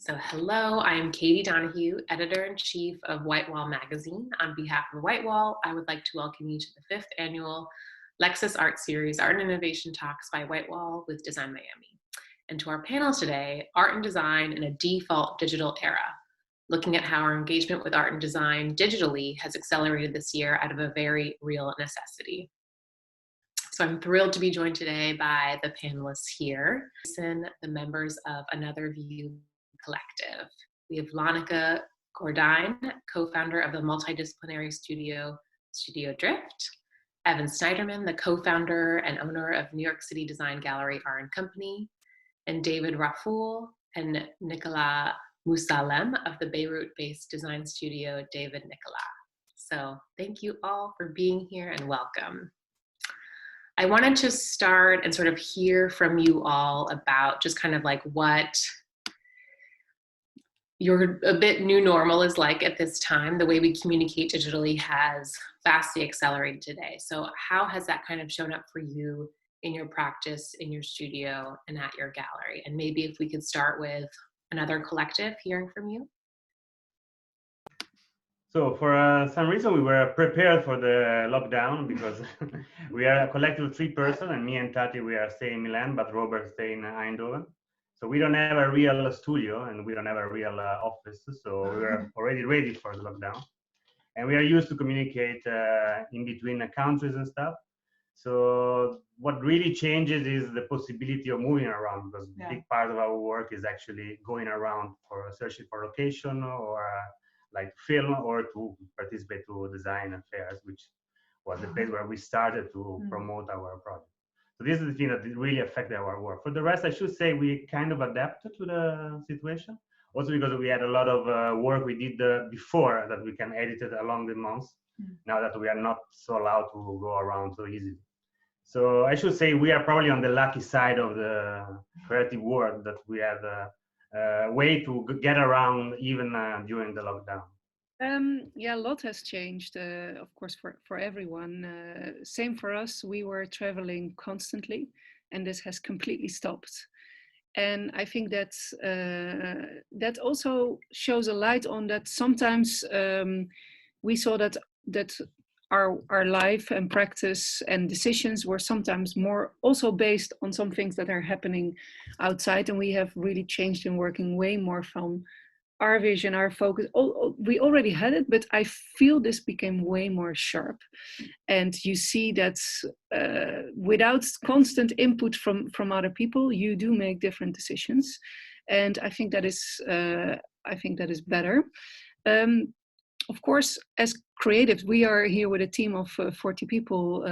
So hello, I am Katy Donoghue, Editor-in-Chief of Whitewall magazine. On behalf of Whitewall, I would like to welcome you to the 5th annual Lexus Art Series, Art and Innovation Talks by Whitewall with Design Miami. And to our panel today, Art and Design in a Default Digital Era, looking at how our engagement with art and design digitally has accelerated this year out of a very real necessity. So I'm thrilled to be joined today by the panelists here, the members of Anotherview collective. We have Lonneke Gordijn, co-founder of the multidisciplinary studio Drift, Evan Snyderman, the co-founder and owner of New York City design gallery R & Company, and David Rafoul and Nicolas Moussallem of the Beirut-based design studio David Nicolas. So thank you all for being here and welcome. I wanted to start and sort of hear from you all about just kind of like what your a bit new normal is like at this time. The way we communicate digitally has vastly accelerated today. So how has that kind of shown up for you in your practice, in your studio, and at your gallery? And maybe if we could start with another collective, hearing from you. So for some reason, we were prepared for the lockdown because we are a collective of 3 persons, and me and Tati, we are staying in Milan, but Robert stay in Eindhoven. So we don't have a real studio and we don't have a real office. So we are already ready for the lockdown. And we are used to communicate in between the countries and stuff. So what really changes is the possibility of moving around, because a big part of our work is actually going around for searching for location or like film, or to participate to design fairs, which was the place where we started to promote our project. So this is the thing that really affected our work. For the rest, I should say we kind of adapted to the situation. Also because we had a lot of work we did before that we can edit it along the months, now that we are not so allowed to go around so easily. So I should say we are probably on the lucky side of the creative world, that we have a way to get around even during the lockdown. Yeah, a lot has changed, of course, for everyone. Same for us. We were traveling constantly, and this has completely stopped. And I think that also shows a light on that. Sometimes we saw that our life and practice and decisions were sometimes more also based on some things that are happening outside, and we have really changed in working way more from our vision, our focus. We already had it, but I feel this became way more sharp. And you see that without constant input from other people, you do make different decisions. And I think that is better. Of course, as creatives, we are here with a team of 40 people,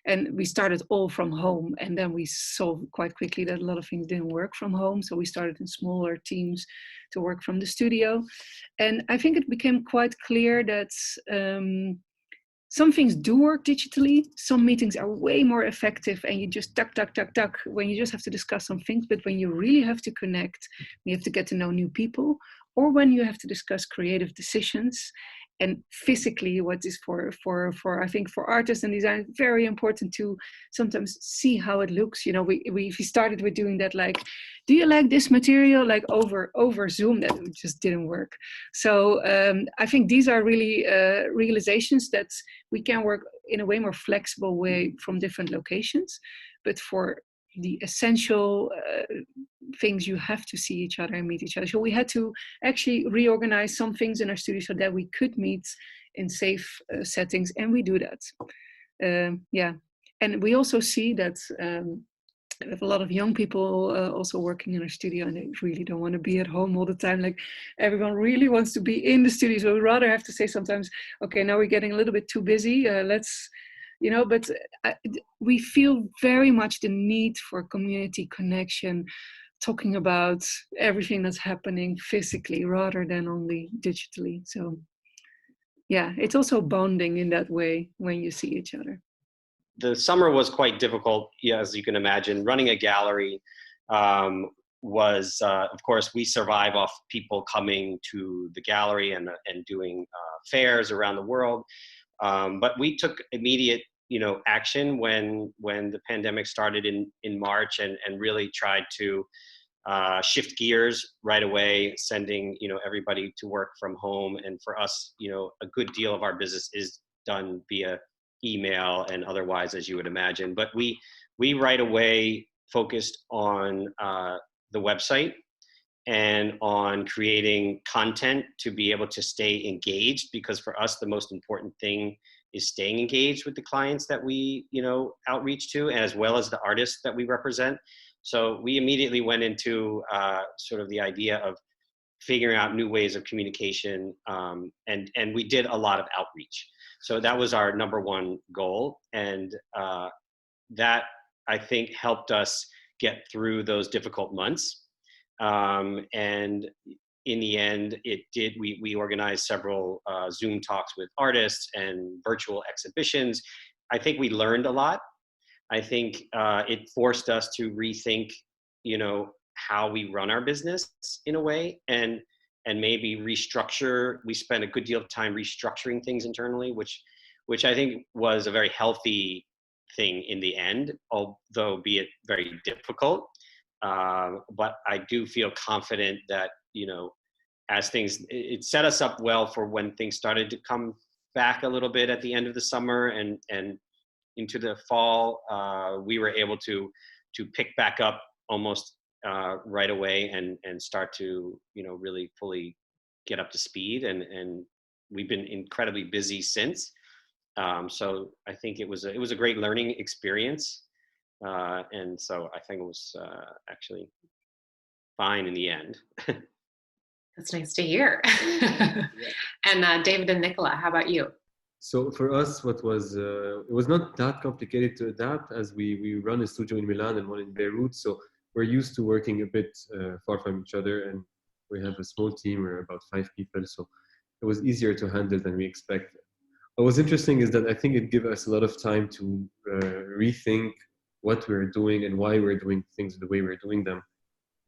and we started all from home. And then we saw quite quickly that a lot of things didn't work from home. So we started in smaller teams to work from the studio. And I think it became quite clear that some things do work digitally. Some meetings are way more effective, and you just tuck, when you just have to discuss some things. But when you really have to connect, you have to get to know new people, or when you have to discuss creative decisions, and physically what is for I think for artists and design, very important to sometimes see how it looks. You know, we started with doing that, like, do you like this material, like over Zoom? That just didn't work. So I think these are really realizations that we can work in a way more flexible way from different locations, but for the essential things, you have to see each other and meet each other. So we had to actually reorganize some things in our studio so that we could meet in safe settings, and we do that. Yeah, and we also see that we have a lot of young people also working in our studio, and they really don't want to be at home all the time. Like, everyone really wants to be in the studio, so we rather have to say sometimes, okay, now we're getting a little bit too busy, let's, you know, but we feel very much the need for community connection, talking about everything that's happening physically rather than only digitally. So yeah, it's also bonding in that way when you see each other. The summer was quite difficult, yeah, as you can imagine. Running a gallery was, of course, we survive off people coming to the gallery and doing fairs around the world. But we took immediate, action when the pandemic started in March, and really tried to shift gears right away, sending, everybody to work from home. And for us, a good deal of our business is done via email and otherwise, as you would imagine. But we right away focused on the website and on creating content to be able to stay engaged, because for us, the most important thing is staying engaged with the clients that we, outreach to, as well as the artists that we represent. So we immediately went into sort of the idea of figuring out new ways of communication, and we did a lot of outreach. So that was our number one goal, and that, I think, helped us get through those difficult months. And in the end, we organized several Zoom talks with artists and virtual exhibitions. I think we learned a lot. I think it forced us to rethink, how we run our business in a way, and maybe restructure. We spent a good deal of time restructuring things internally, which I think was a very healthy thing in the end, although be it very difficult. But I do feel confident that, as it set us up well for when things started to come back a little bit at the end of the summer and into the fall. We were able to pick back up almost right away and start to, really fully get up to speed. And we've been incredibly busy since. So I think it was a great learning experience. And so I think it was actually fine in the end. That's nice to hear. And David and Nicola, how about you? So for us, it was not that complicated to adapt, as we run a studio in Milan and one in Beirut. So we're used to working a bit far from each other, and we have a small team. We're about 5 people. So it was easier to handle than we expected. What was interesting is that I think it gave us a lot of time to rethink what we're doing and why we're doing things the way we're doing them.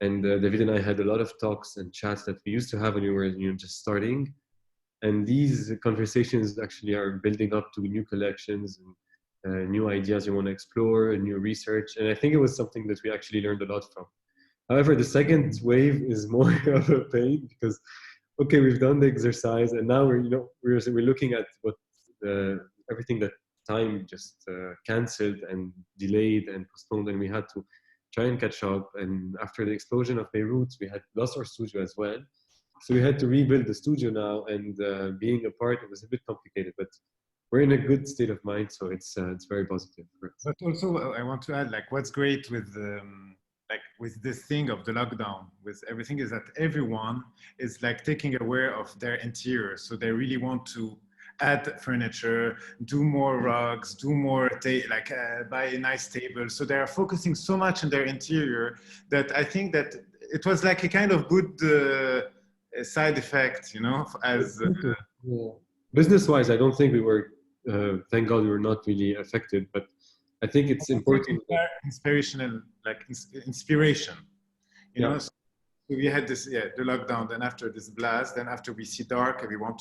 And David and I had a lot of talks and chats that we used to have when we were just starting. And these conversations actually are building up to new collections and new ideas you want to explore and new research. And I think it was something that we actually learned a lot from. However, the second wave is more of a pain because, okay, we've done the exercise and now we're looking at what everything that time just canceled and delayed and postponed, and we had to try and catch up. And after the explosion of Beirut, we had lost our studio as well. So we had to rebuild the studio now, and being apart, it was a bit complicated, but we're in a good state of mind, so it's very positive for us. But also, I want to add, what's great with this thing of the lockdown, with everything, is that everyone is taking aware of their interior. So they really want to add furniture, do more rugs, do more, buy a nice table. So they are focusing so much on their interior that I think that it was a kind of good side effect, as business-wise, I don't think we were. Thank God we were not really affected, but I think it's important. Inspiration, So we had this, the lockdown. Then after this blast, then after we see dark, we don't want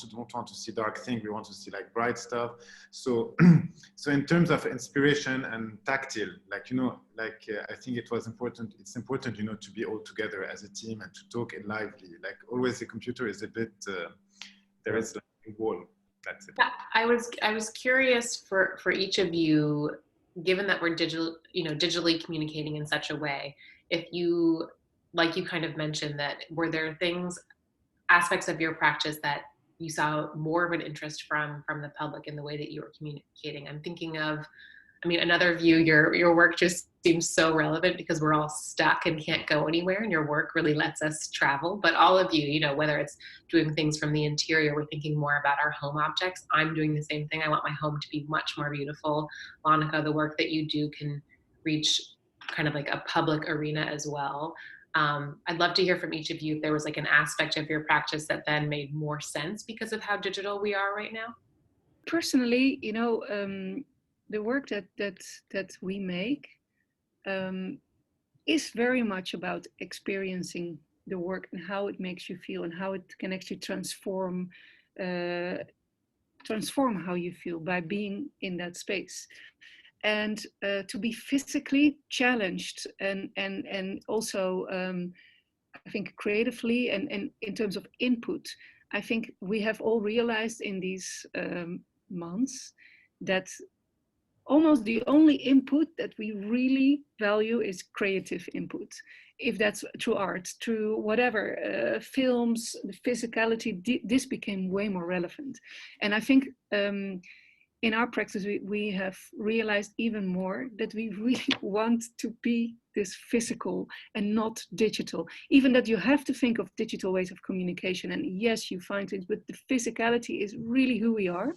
to see dark things. We want to see bright stuff. So, so in terms of inspiration and tactile, I think it was important. It's important, to be all together as a team and to talk lively. Always, the computer is a bit. There is a wall. That's it. Yeah, I was curious for each of you, given that we're digitally communicating in such a way, if you. Like you kind of mentioned, that were there aspects of your practice that you saw more of an interest from the public in the way that you were communicating? I'm thinking of, Anotherview, your work just seems so relevant because we're all stuck and can't go anywhere, and your work really lets us travel. But all of you, whether it's doing things from the interior, we're thinking more about our home objects. I'm doing the same thing. I want my home to be much more beautiful. Lonneke, the work that you do can reach kind of a public arena as well. I'd love to hear from each of you if there was an aspect of your practice that then made more sense because of how digital we are right now. Personally, the work that we make is very much about experiencing the work and how it makes you feel and how it can actually transform how you feel by being in that space. and to be physically challenged and also I think creatively and in terms of input. I think we have all realized in these months that almost the only input that we really value is creative input. If that's through art, through whatever, films, the physicality, this became way more relevant. And I think in our practice, we have realized even more that we really want to be this physical and not digital. Even that you have to think of digital ways of communication. And yes, you find it, but the physicality is really who we are.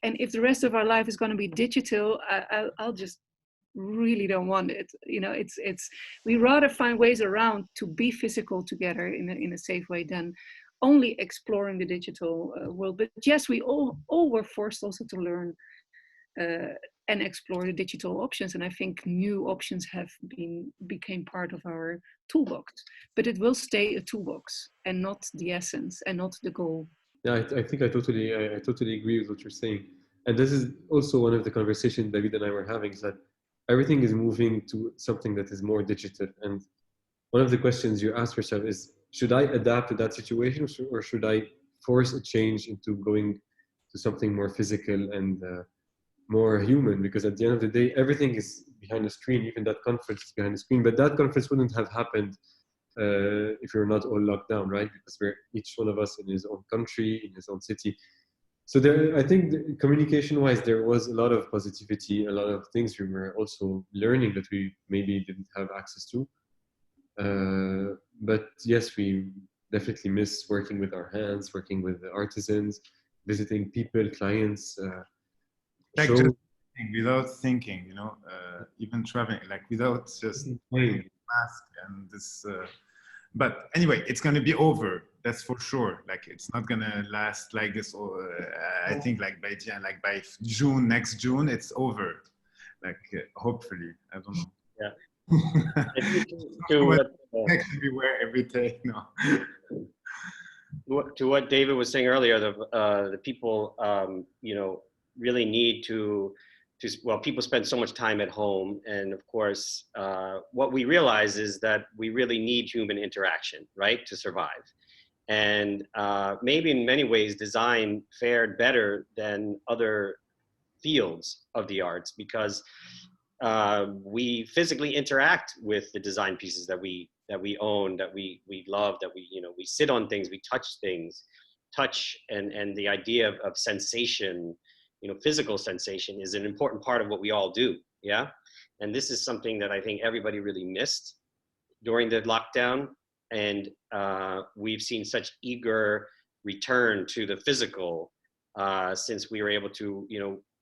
And if the rest of our life is going to be digital, I'll just really don't want it. You know, it's we rather find ways around to be physical together in a safe way than only exploring the digital world. But yes, we all were forced also to learn and explore the digital options. And I think new options became part of our toolbox. But it will stay a toolbox and not the essence and not the goal. Yeah, I think I totally agree with what you're saying. And this is also one of the conversations David and I were having, is that everything is moving to something that is more digital. And one of the questions you ask yourself is, should I adapt to that situation, or should I force a change into going to something more physical and more human? Because at the end of the day, everything is behind a screen. Even that conference is behind a screen. But that conference wouldn't have happened if you're not all locked down, right? Because we're each one of us in his own country, in his own city. So there, I think communication-wise, there was a lot of positivity, a lot of things we were also learning that we maybe didn't have access to. But yes, we definitely miss working with our hands, working with the artisans, visiting people, clients. Like show. just without thinking, you know, even traveling, like without just wearing a mask and this. But anyway, it's going to be over. That's for sure. Like it's not going to last like this. I think like by June, next June, it's over. Like hopefully, I don't know. Yeah. Everywhere, every day. No. To what David was saying earlier, the people, you know, really need to, well, people spend so much time at home. And of course, what we realize is that we really need human interaction, right, to survive. And maybe in many ways, design fared better than other fields of the arts because we physically interact with the design pieces that we own, that we love, that we sit on things, we touch things, and the idea of sensation, physical sensation is an important part of what we all do. Yeah. And this is something that I think everybody really missed during the lockdown. And we've seen such eager return to the physical since we were able to,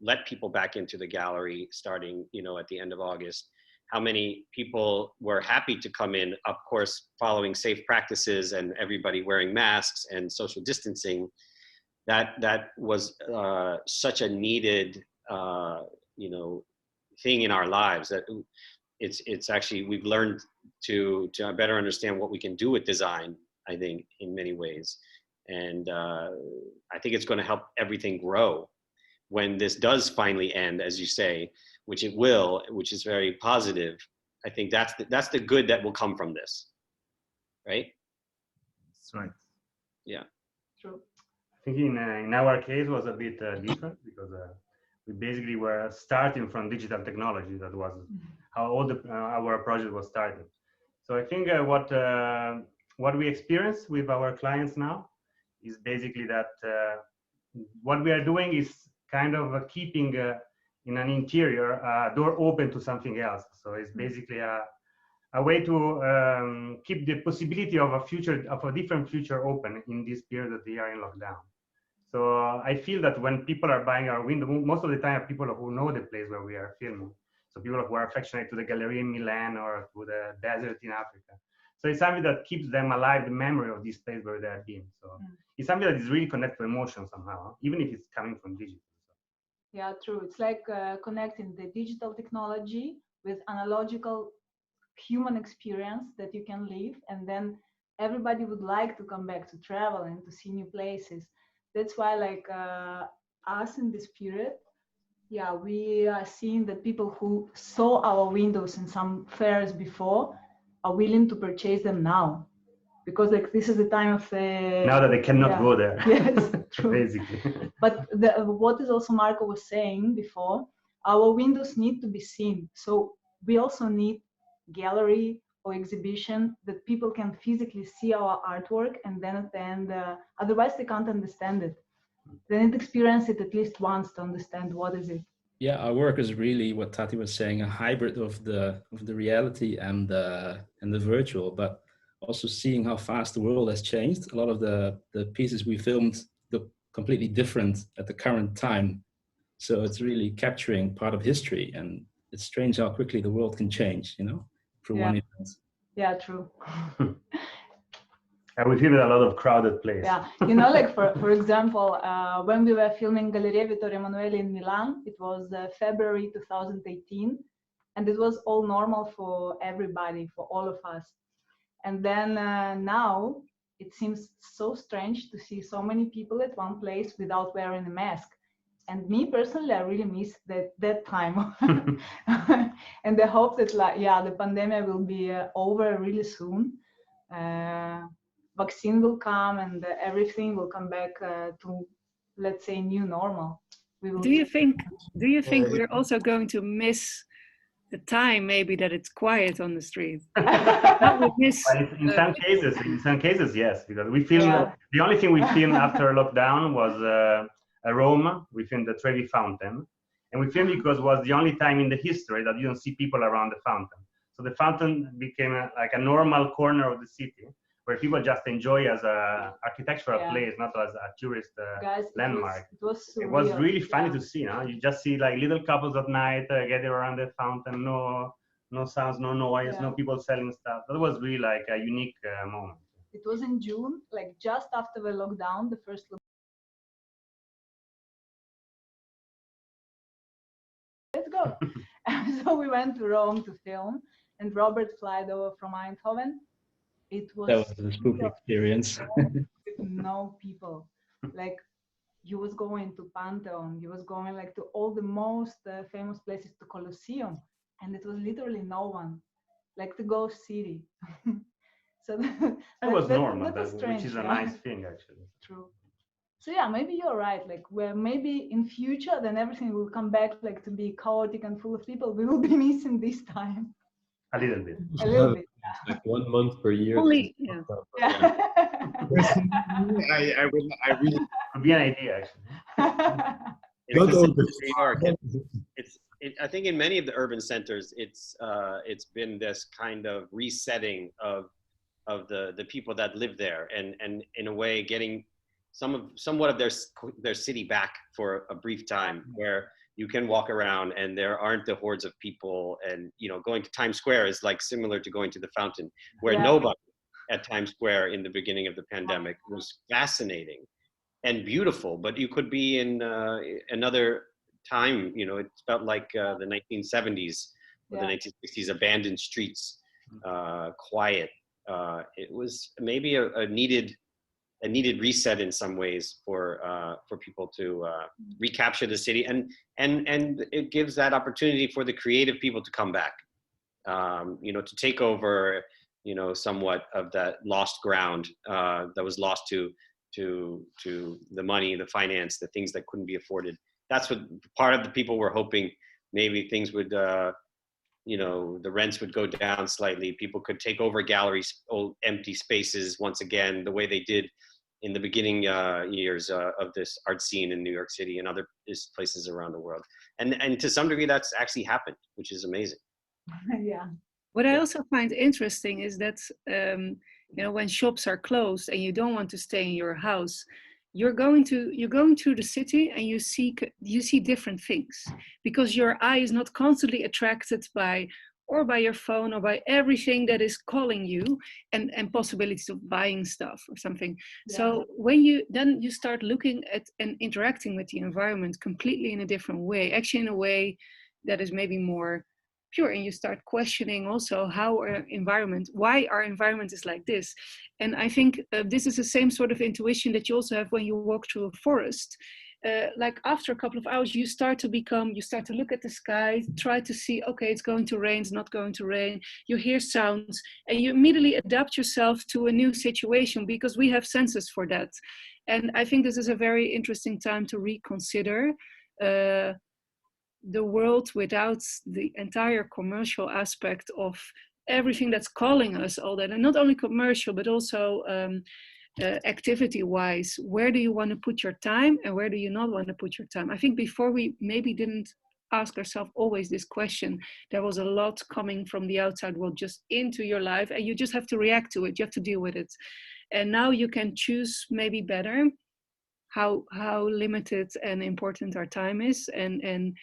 let people back into the gallery starting, at the end of August. How many people were happy to come in, of course, following safe practices and everybody wearing masks and social distancing. That was such a needed, thing in our lives that it's actually, we've learned to better understand what we can do with design, I think, in many ways. And I think it's going to help everything grow when this does finally end, as you say, which it will, which is very positive. I think that's the good that will come from this, right? That's right. Yeah. True. I think in our case was a bit different because we basically were starting from digital technology. That was how all our project was started. So I think what we experience with our clients now is basically that what we are doing is kind of keeping in an interior door open to something else. So it's basically a way to keep the possibility of a different future open in this period that they are in lockdown. So I feel that when people are buying our window, most of the time are people who know the place where we are filming. So people who are affectionate to the gallery in Milan or to the desert in Africa. So it's something that keeps them alive, the memory of this place where they have been. So it's something that is really connected to emotion somehow, even if it's coming from digital. Yeah, true. It's like connecting the digital technology with analogical human experience that you can live, and then everybody would like to come back to travel and to see new places. That's why, like us in this period, Yeah, we are seeing that people who saw our windows in some fairs before are willing to purchase them now, because like this is the time of the Now that they cannot go there. Yes, true. Basically. But what is also Marco was saying before, our windows need to be seen. So we also need gallery or exhibition that people can physically see our artwork, and then at the end, otherwise they can't understand it. They need to experience it at least once to understand what is it. Yeah, our work is really what Tati was saying, a hybrid of the reality and the virtual, but also seeing how fast the world has changed. A lot of the pieces we filmed look completely different at the current time. So it's really capturing part of history, and it's strange how quickly the world can change, you know, from one event. Yeah, true. And we filmed a lot of crowded places. Yeah, you know, like for example, when we were filming Galleria Vittorio Emanuele in Milan, it was February 2018, and it was all normal for everybody, for all of us. And then now it seems so strange to see so many people at one place without wearing a mask. And me personally, I really miss that time. And I hope that, like, yeah, the pandemic will be over really soon. Vaccine will come and everything will come back to, let's say, new normal. Do you think we're also going to miss the time maybe that it's quiet on the street? In some cases, yes, because we filmed, the only thing we filmed after lockdown was Rome. We filmed the Trevi Fountain, and we filmed because it was the only time in the history that you don't see people around the fountain. So the fountain became like a normal corner of the city, where people just enjoy as a architectural place, not as a tourist landmark. It was really funny to see. No? You just see like little couples at night getting around the fountain, no sounds, no noise, no people selling stuff. That was really like a unique moment. It was in June, like just after the lockdown, the first lockdown. Let's go. So we went to Rome to film, and Robert flied over from Eindhoven. That was a spooky experience. No people. Like, you was going to Pantheon, you was going like to all the most famous places, to Colosseum, and it was literally no one. Like the ghost city. So that was normal, that was strange, which is a nice thing actually. True. So yeah, maybe you're right. Like, where maybe in future, then everything will come back like to be chaotic and full of people. We will be missing this time. A little bit. A little bit. Like 1 month per year. Only, yeah. I really could be an idea actually. I think in many of the urban centers, it's been this kind of resetting of the people that live there, and in a way getting somewhat of their city back for a brief time, where you can walk around and there aren't the hordes of people, and going to Times Square is like similar to going to the fountain, where nobody at Times Square in the beginning of the pandemic. Was fascinating and beautiful, but you could be in another time. It felt like the 1970s or the 1960s, abandoned streets, quiet. It was maybe a needed reset in some ways for people to recapture the city, and it gives that opportunity for the creative people to come back, to take over, somewhat of that lost ground that was lost to the money, the finance, the things that couldn't be afforded. That's what part of the people were hoping. Maybe things would, the rents would go down slightly. People could take over galleries, old empty spaces once again, the way they did in the beginning years of this art scene in New York City and other places around the world. And to some degree, that's actually happened, which is amazing. Yeah. What I also find interesting is that, when shops are closed and you don't want to stay in your house, you're going through the city and you see different things, because your eye is not constantly attracted by your phone or by everything that is calling you and possibilities of buying stuff or something. Yeah. So when you start looking at and interacting with the environment completely in a different way, actually in a way that is maybe more pure, and you start questioning also why our environment is like this. And I think this is the same sort of intuition that you also have when you walk through a forest, like after a couple of hours, you start to look at the sky, try to see, okay, it's going to rain, it's not going to rain. You hear sounds and you immediately adapt yourself to a new situation because we have senses for that. And I think this is a very interesting time to reconsider the world without the entire commercial aspect of everything that's calling us all that, and not only commercial, but also activity-wise. Where do you want to put your time and where do you not want to put your time? I think before we maybe didn't ask ourselves always this question. There was a lot coming from the outside world just into your life, and you just have to react to it. You have to deal with it. And now you can choose maybe better how limited and important our time is, and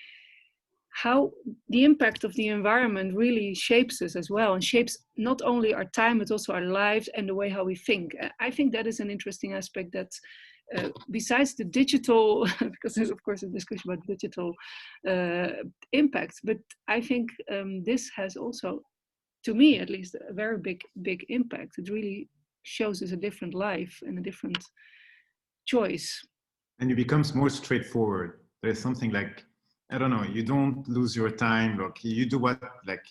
how the impact of the environment really shapes us as well, and shapes not only our time, but also our lives and the way how we think. I think that is an interesting aspect that besides the digital, because there's of course a discussion about digital impact, but I think this has also, to me at least, a very big impact. It really shows us a different life and a different choice. And it becomes more straightforward. There's something like, I don't know, you don't lose your time. Look, you do what, like,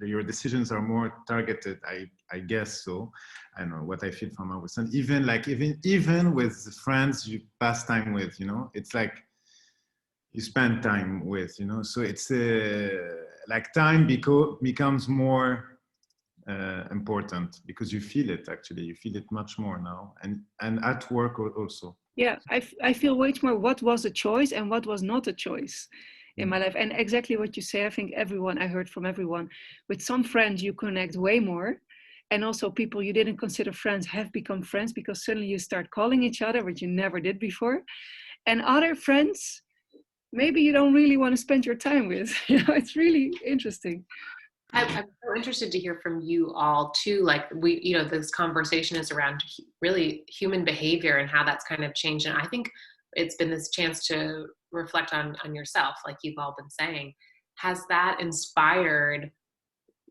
your decisions are more targeted. I guess so. I don't know what I feel from our son. Even with friends you pass time with, you know, it's like you spend time with, you know. So it's like time becomes more important because you feel it. Actually, you feel it much more now, and at work also. Yeah, I feel way more what was a choice and what was not a choice in my life. And exactly what you say, I think I heard from everyone, with some friends you connect way more. And also people you didn't consider friends have become friends because suddenly you start calling each other, which you never did before. And other friends, maybe you don't really want to spend your time with. You know, it's really interesting. I'm so interested to hear from you all too. Like this conversation is around really human behavior and how that's kind of changed. And I think it's been this chance to reflect on yourself, like you've all been saying. Has that inspired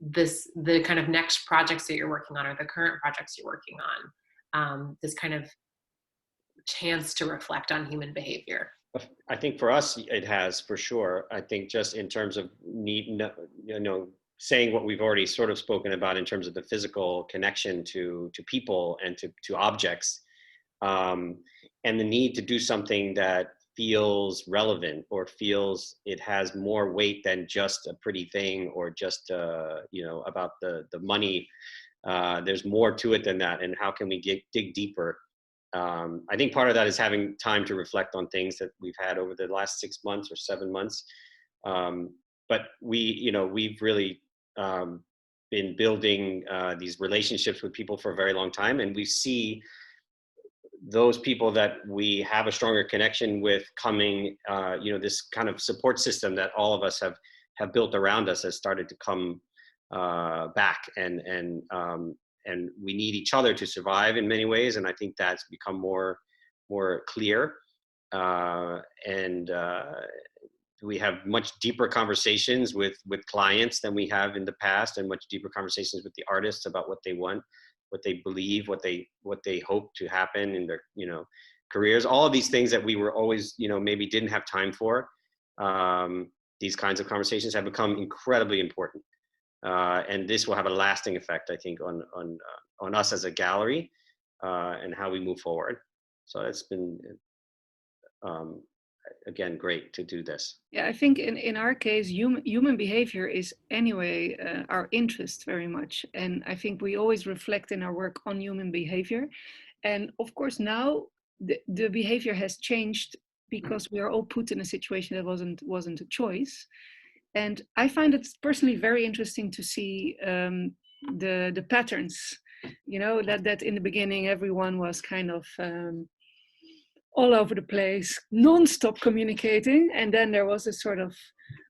the kind of next projects that you're working on, or the current projects you're working on? This kind of chance to reflect on human behavior. I think for us, it has, for sure. I think just in terms of saying what we've already sort of spoken about in terms of the physical connection to people and to objects, and the need to do something that feels relevant or feels it has more weight than just a pretty thing or just about the money. There's more to it than that, and how can we dig deeper? I think part of that is having time to reflect on things that we've had over the last 6 months or 7 months. But we've really been building these relationships with people for a very long time, and we see those people that we have a stronger connection with coming. This kind of support system that all of us have built around us has started to come back, and we need each other to survive in many ways, and I think that's become more clear, and we have much deeper conversations with clients than we have in the past, and much deeper conversations with the artists about what they want, what they believe, what they hope to happen in their careers. All of these things that we were always maybe didn't have time for. These kinds of conversations have become incredibly important, and this will have a lasting effect, I think, on us as a gallery and how we move forward. So it's been again great to do this. Yeah, I think in our case, human behavior is anyway our interest very much, and I think we always reflect in our work on human behavior. And of course now the behavior has changed because we are all put in a situation that wasn't a choice. And I find it personally very interesting to see the patterns. That in the beginning everyone was kind of all over the place, non-stop communicating. And then there was a sort of,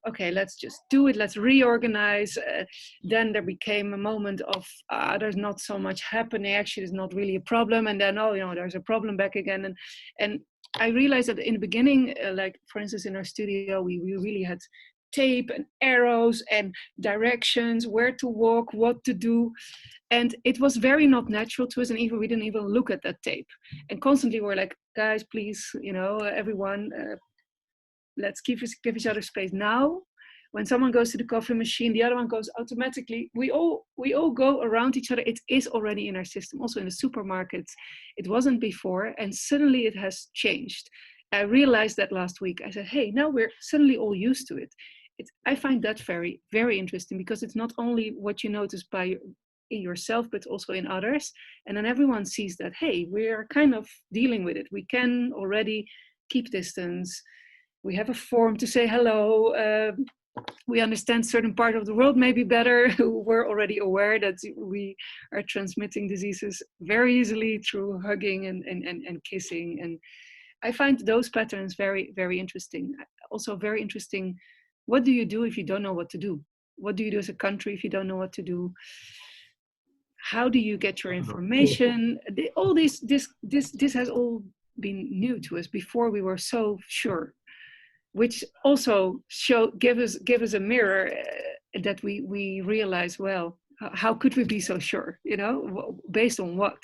okay, let's just do it, let's reorganize. Then there became a moment of, there's not so much happening, actually there's not really a problem. And then, there's a problem back again. And I realized that in the beginning, like for instance, in our studio, we really had tape and arrows and directions, where to walk, what to do. And it was very not natural to us, and even we didn't even look at that tape. And constantly we're like, guys, please, everyone, let's give each other space. Now, when someone goes to the coffee machine, the other one goes automatically. We all go around each other. It is already in our system. Also in the supermarkets, it wasn't before, and suddenly it has changed. I realized that last week. I said, hey, now we're suddenly all used to it. I find that very, very interesting, because it's not only what you notice in yourself, but also in others. And then everyone sees that, hey, we're kind of dealing with it. We can already keep distance. We have a form to say hello. We understand certain part of the world maybe better. We're already aware that we are transmitting diseases very easily through hugging and kissing. And I find those patterns very, very interesting. Also very interesting, what do you do if you don't know what to do? What do you do as a country if you don't know what to do? How do you get your information? All this has all been new to us. Before we were so sure, which also give us a mirror that we realize, well, how could we be so sure? Based on what?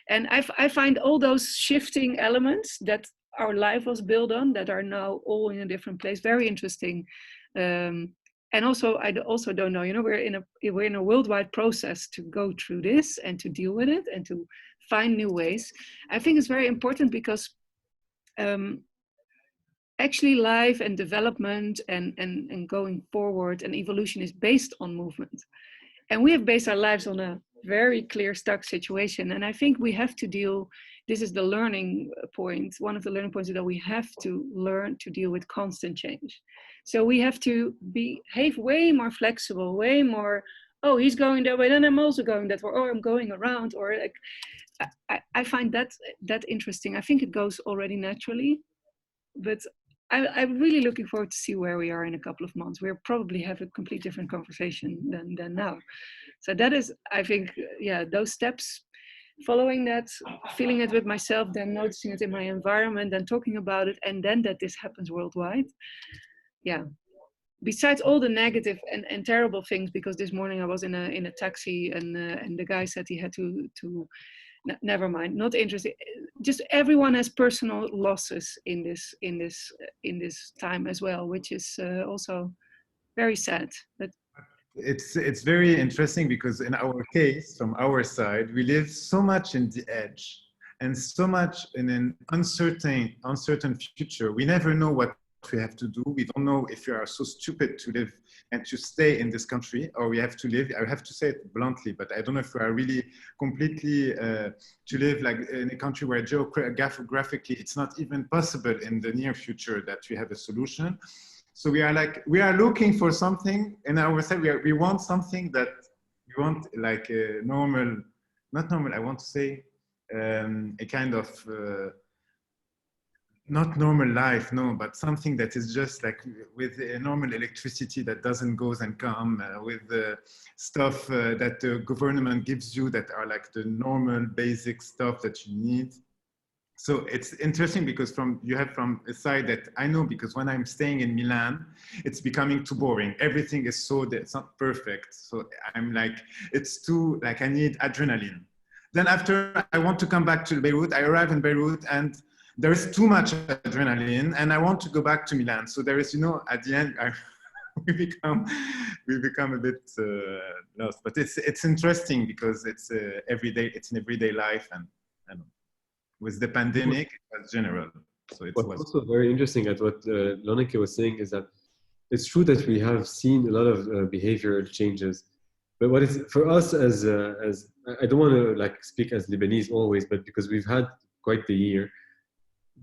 And I find all those shifting elements that our life was built on, that are now all in a different place, very interesting. And also, I also don't know, we're in a worldwide process to go through this and to deal with it and to find new ways. I think it's very important because actually life and development and going forward and evolution is based on movement. And we have based our lives on a very clear, stuck situation. And I think we have to deal, this is the learning point. One of the learning points is that we have to learn to deal with constant change. So we have to behave way more flexible, way more, oh, he's going that way, then I'm also going that way, or I'm going around, or like, I find that interesting. I think it goes already naturally, but I'm really looking forward to see where we are in a couple of months. We'll probably have a complete different conversation than now. So that is, I think, those steps, following that, feeling it with myself, then noticing it in my environment, then talking about it, and then that this happens worldwide. Yeah. Besides all the negative and terrible things, because this morning I was in a taxi and the guy said he had to never mind, not interested. Just everyone has personal losses in this time as well, which is also very sad. But it's very interesting because in our case, from our side, we live so much in the edge and so much in an uncertain future. We never know what we have to do. We don't know if we are so stupid to live and to stay in this country, or we have to live, I have to say it bluntly, but I don't know if we are really completely to live like in a country where geographically it's not even possible in the near future that we have a solution. So we are looking for something, and I would say we want something that we want, like a normal, not normal, I want to say a kind of not normal life, no, but something that is just like with a normal electricity that doesn't goes and come, with the stuff that the government gives you that are like the normal basic stuff that you need. So it's interesting because you have from a side that I know, because when I'm staying in Milan, it's becoming too boring. Everything is it's not perfect. So I'm like, it's too, like I need adrenaline. Then after I want to come back to Beirut, I arrive in Beirut and there is too much adrenaline and I want to go back to Milan. So there is, at the end, we become a bit lost, but it's interesting because it's everyday, it's an everyday life, and with the pandemic, it's general. So it was also very interesting at what Lonneke was saying is that it's true that we have seen a lot of behavioral changes, but what is for us as I don't want to like speak as Lebanese always, but because we've had quite the year,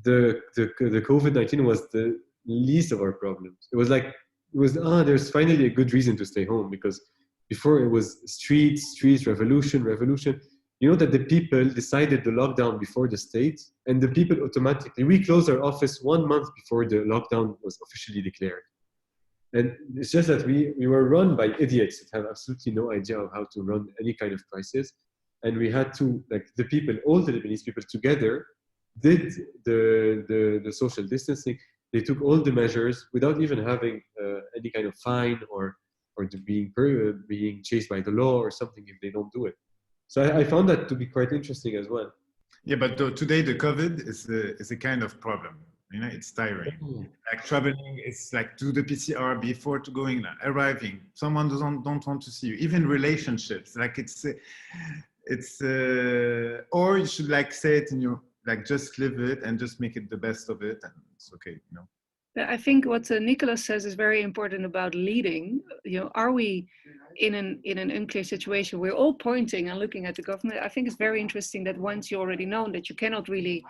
the COVID-19 was the least of our problems. It was like, there's finally a good reason to stay home, because before it was streets, revolution. You know that the people decided the lockdown before the state, and the people automatically, we closed our office 1 month before the lockdown was officially declared. And it's just that we were run by idiots that have absolutely no idea of how to run any kind of crisis. And we had to, like the people, all the Lebanese people together, did the social distancing. they took all the measures without even having any kind of fine or being chased by the law or something if they don't do it. So I found that to be quite interesting as well. Yeah, but today the COVID is a kind of problem. You know, it's tiring. Like traveling, it's like do the PCR before to going, arriving. Someone don't want to see you. Even relationships, like it's or you should like say it in your like just live it and just make it the best of it, and it's okay, you know. I think what Nicolas says is very important about leading. You know, are we in an unclear situation? We're all pointing and looking at the government. I think it's very interesting that once you already know that you cannot really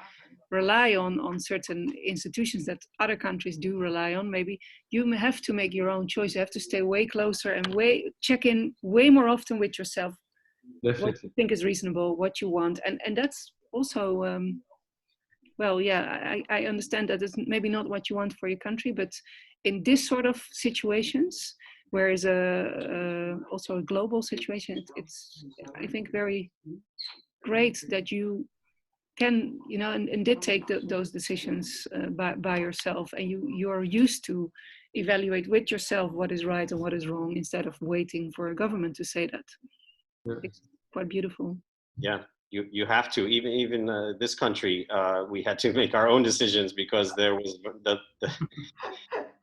rely on certain institutions that other countries do rely on, maybe you have to make your own choice. You have to stay way closer and check in way more often with yourself. Definitely. What you think is reasonable, what you want, and that's also well, yeah, I understand that it's maybe not what you want for your country, but in this sort of situations, where is also a global situation, it's I think very great that you can, you know, and did take those decisions by yourself, and you are used to evaluate with yourself what is right and what is wrong instead of waiting for a government to say that. Yeah. It's quite beautiful. Yeah, you have to. Even this country, we had to make our own decisions because there was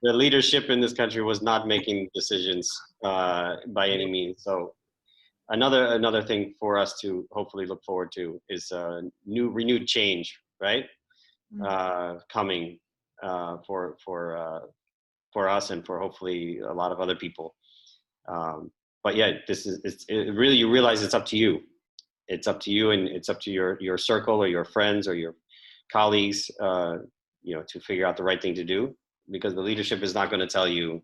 the leadership in this country was not making decisions by any means. So another thing for us to hopefully look forward to is renewed change, right? Coming for us and for hopefully a lot of other people. But yeah, it really, you realize it's up to you. It's up to you, and it's up to your circle or your friends or your colleagues, you know, to figure out the right thing to do, because the leadership is not going to tell you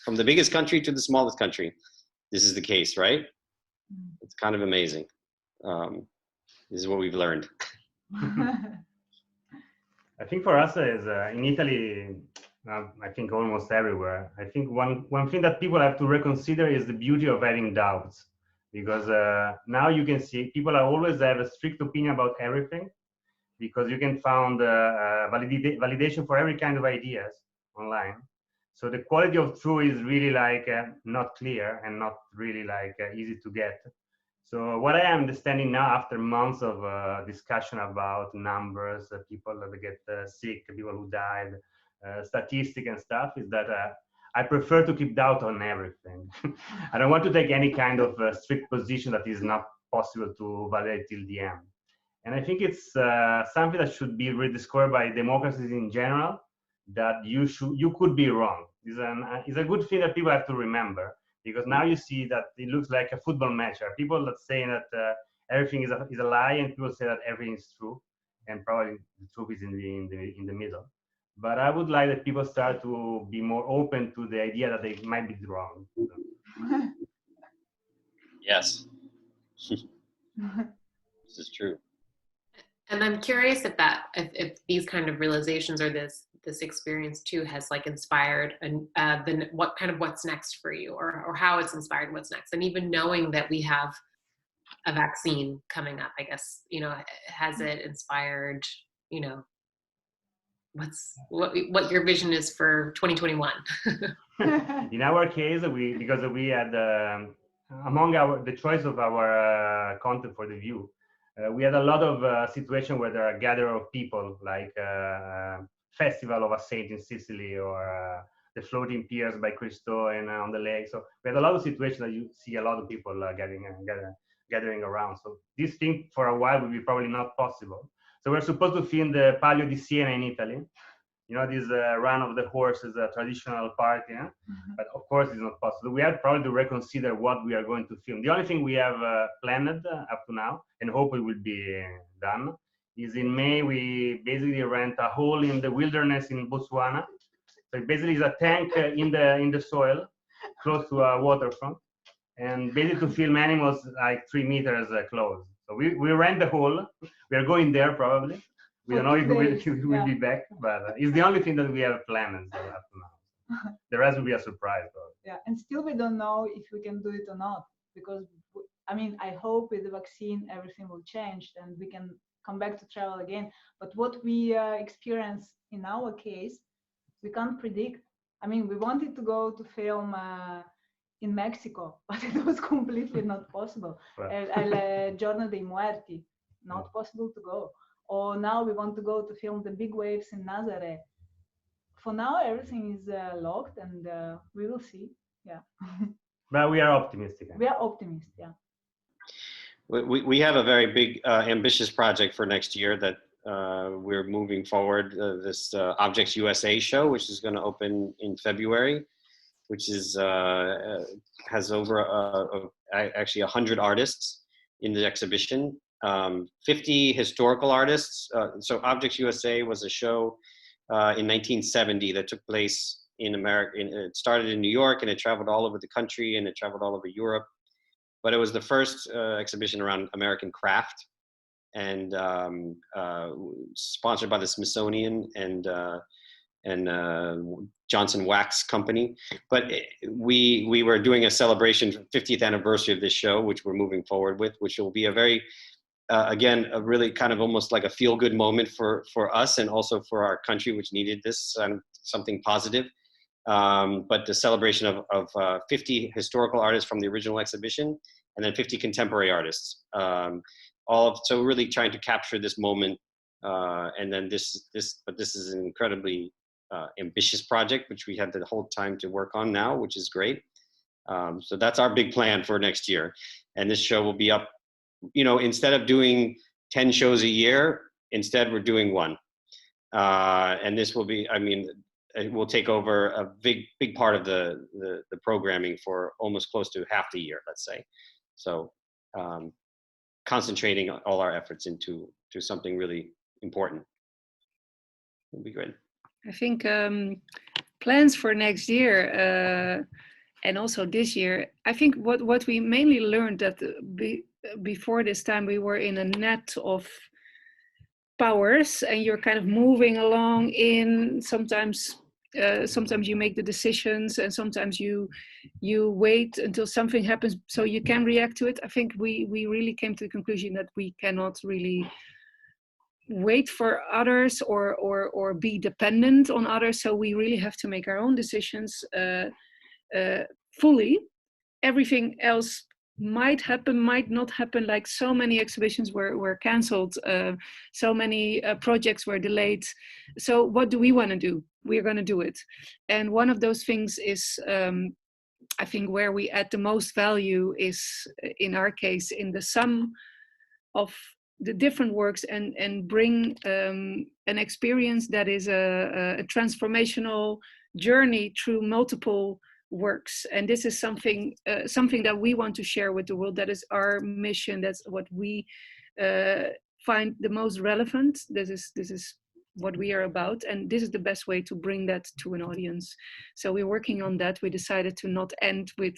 from the biggest country to the smallest country, this is the case, right? It's kind of amazing. This is what we've learned. I think for us is in Italy, I think almost everywhere. I think one thing that people have to reconsider is the beauty of having doubts, because now you can see people are always have a strict opinion about everything, because you can find validation for every kind of ideas online. So the quality of truth is really like not clear and not really like easy to get. So what I am understanding now, after months of discussion about numbers, people that get sick, people who died, statistics and stuff, is that I prefer to keep doubt on everything. I don't want to take any kind of strict position that is not possible to validate till the end. And I think it's something that should be rediscovered by democracies in general, that you could be wrong. It's a good thing that people have to remember, because now you see that it looks like a football match. There are people that say that everything is a lie, and people say that everything is true, and probably the truth is in the middle. But I would like that people start to be more open to the idea that they might be wrong. Yes. This is true. And I'm curious if these kind of realizations or this experience too has like inspired then what's next for you, or how it's inspired what's next, and even knowing that we have a vaccine coming up, I guess, you know, has it inspired, you know, what your vision is for 2021? In our case, because we had among the choice of our content for the view, we had a lot of situations where there are gathering of people, like Festival of a Saint in Sicily, or the floating piers by Cristo and on the lake. So we had a lot of situations that you see a lot of people gathering around. So this thing for a while will be probably not possible. So we're supposed to film the Palio di Siena in Italy. You know, this run of the horse is a traditional part, yeah? But of course it's not possible. We have probably to reconsider what we are going to film. The only thing we have planned up to now, and hope it will be done, is in May we basically rent a hole in the wilderness in Botswana. So it basically is a tank in the soil, close to a waterfront, and basically to film animals like 3 meters close. So we rent the hole. We are going there probably. We don't know if we will be back, but it's the only thing that we have planned up to now. The rest will be a surprise, though. Yeah, and still we don't know if we can do it or not, because I mean, I hope with the vaccine everything will change and we can come back to travel again. But what we experience in our case, we can't predict. I mean, we wanted to go to film in Mexico, but it was completely not possible. El Giorno dei Muerti, not possible to go. Or now we want to go to film the big waves in Nazareth. For now, everything is locked, and we will see. Yeah. But we are optimistic. We are optimistic. Yeah. We have a very big, ambitious project for next year that we're moving forward. This Objects USA show, which is going to open in February, which is has over actually 100 artists in the exhibition, 50 historical artists. So Objects USA was a show in 1970 that took place in America. It started in New York and it traveled all over the country and it traveled all over Europe. But it was the first exhibition around American craft, and sponsored by the Smithsonian and Johnson Wax Company. But we were doing a celebration for 50th anniversary of this show, which we're moving forward with, which will be a very, again, a really kind of almost like a feel-good moment for us and also for our country, which needed this, something positive. But the celebration of 50 historical artists from the original exhibition, and then 50 contemporary artists. So really trying to capture this moment. And then but this is an incredibly ambitious project, which we have the whole time to work on now, which is great. So that's our big plan for next year. And this show will be up, instead of doing 10 shows a year, instead we're doing one. And this will be, it will take over a big part of the programming for almost close to half the year, let's say. So concentrating all our efforts into something really important would be great. I think plans for next year and also this year, I think what we mainly learned that before this time we were in a net of powers and you're kind of moving along in sometimes you make the decisions and sometimes you wait until something happens so you can react to it. I think we really came to the conclusion that we cannot really wait for others or be dependent on others. So we really have to make our own decisions fully. Everything else might happen, might not happen, like so many exhibitions were cancelled, so many projects were delayed. So what do we want to do? We're going to do it. And one of those things is, I think where we add the most value is, in our case, in the sum of the different works and bring an experience that is a transformational journey through multiple works. And this is something that we want to share with the world. That is our mission. That's what we find the most relevant. This is what we are about, and this is the best way to bring that to an audience. So we're working on that. We decided to not end with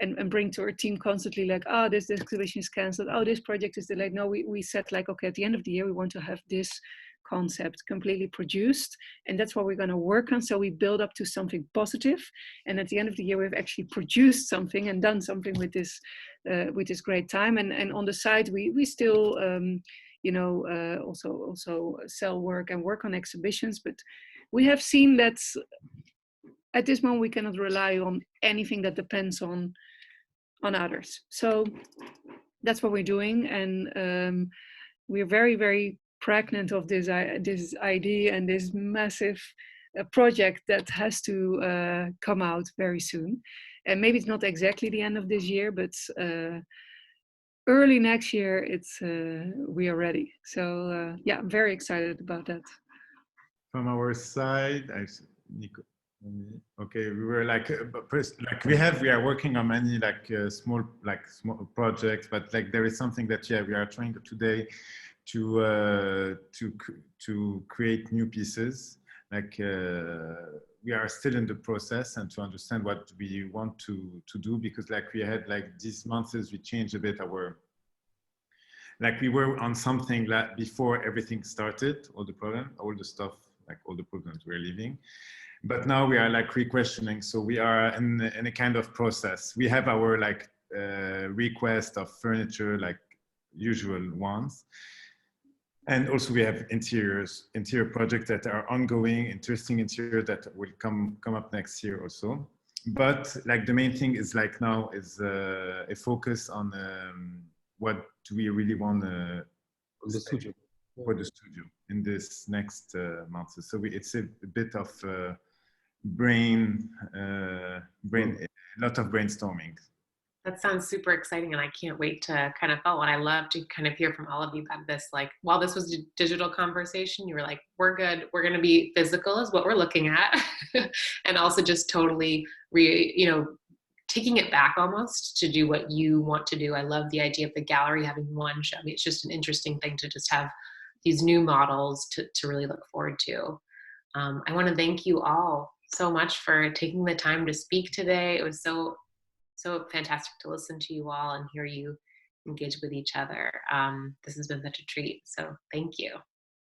and bring to our team constantly like, oh, this exhibition is cancelled, oh, this project is delayed. No, we said like, okay, at the end of the year we want to have this concept completely produced, and that's what we're going to work on. So we build up to something positive, and at the end of the year we've actually produced something and done something with this great time. And on the side we still also sell work and work on exhibitions, but we have seen that at this moment we cannot rely on anything that depends on others. So that's what we're doing, and we're very, very pregnant of this idea and this massive project that has to come out very soon. And maybe it's not exactly the end of this year, but early next year we are ready. So yeah, I'm very excited about that. From our side, okay, we were like first, like we are working on many small projects, but like there is something that we are trying today to create new pieces. Like we are still in the process and to understand what we want to do, because like we had these months we changed a bit our, like we were on something that before everything started, all the programs we're leaving, but now we are re-questioning. So we are in a kind of process. We have our request of furniture, like usual ones. And also we have interior projects that are ongoing, interesting interior that will come up next year also. But like the main thing is like now is a focus on what do we really want the studio. For the studio in this next month. So it's a bit of a lot of brainstorming. That sounds super exciting, and I can't wait to kind of follow. And I love to kind of hear from all of you about this. Like, while this was a digital conversation, you were like, we're good. We're going to be physical is what we're looking at. And also just totally, taking it back almost to do what you want to do. I love the idea of the gallery having one show. I mean, it's just an interesting thing to just have these new models to really look forward to. I want to thank you all so much for taking the time to speak today. It was so fantastic to listen to you all and hear you engage with each other. This has been such a treat. So thank you.